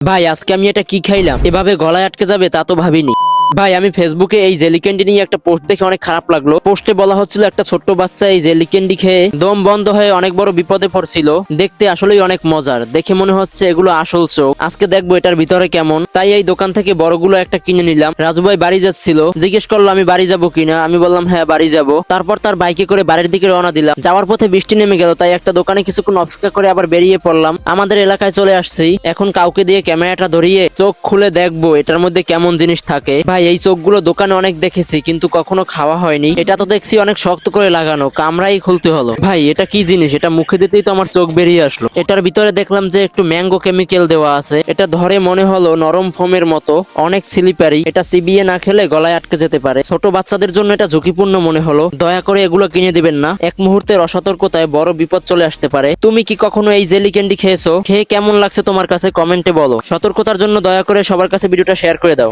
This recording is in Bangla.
ভাই আজকে আমি এটা কি খাইলাম, এভাবে গলায় আটকে যাবে তা তো ভাবিনি। ভাই আমি ফেসবুকে এই জেলি ক্যান্ডি নিয়ে একটা পোস্ট দেখে অনেক খারাপ লাগলো। পোস্টে বলা হচ্ছিল একটা ছোট্ট বাচ্চা এই জেলি ক্যান্ডি খেয়ে দম বন্ধ হয়ে অনেক বড় বিপদে পড়ছিল। দেখতে আসলেই অনেক মজার, দেখে মনে হচ্ছে এগুলো আসল চোখ। আজকে দেখবো এটার ভিতরে কেমন, তাই এই দোকান থেকে বড়গুলো একটা কিনে নিলাম। রাজু ভাই বাড়ি যাচ্ছিল, জিজ্ঞেস করলো আমি বাড়ি যাবো কিনা। আমি বললাম হ্যাঁ বাড়ি যাবো। তারপর তার বাইকে করে বাড়ির দিকে রওনা দিলাম। যাওয়ার পথে বৃষ্টি নেমে গেল, তাই একটা দোকানে কিছুক্ষণ অপেক্ষা করে আবার বেরিয়ে পড়লাম। আমাদের এলাকায় চলে আসছি, এখন কাউকে দিয়ে ক্যামেরাটা ধরিয়ে চোখ খুলে দেখবো এটার মধ্যে কেমন জিনিস থাকে। ভাই এই চোখগুলো দোকানে অনেক দেখেছি কিন্তু কখনো খাওয়া হয়নি। এটা তো দেখছি অনেক শক্ত করে লাগানো, কামড়াই খুলতে হলো। ভাই এটা কি জিনিস, এটা মুখে দিতেই তো আমার চোখ বেরিয়ে আসলো। এটার ভিতরে দেখলাম যে একটু ম্যাঙ্গো কেমিক্যাল দেওয়া আছে। এটা ধরে মনে হলো নরম ফোমের মতো, অনেক স্লিপারি। এটা চিবিয়ে না খেলে গলায় আটকে যেতে পারে। ছোট বাচ্চাদের জন্য এটা ঝুঁকিপূর্ণ মনে হলো। দয়া করে এগুলো কিনে দিবেন না, এক মুহূর্তের অসতর্কতায় বড় বিপদ চলে আসতে পারে। তুমি কি কখনো এই জেলি ক্যান্ডি খেয়েছো? খেয়ে কেমন লাগছে তোমার কাছে কমেন্টে বলো। সতর্কতার জন্য দয়া করে সবার কাছে ভিডিওটা শেয়ার করে দাও।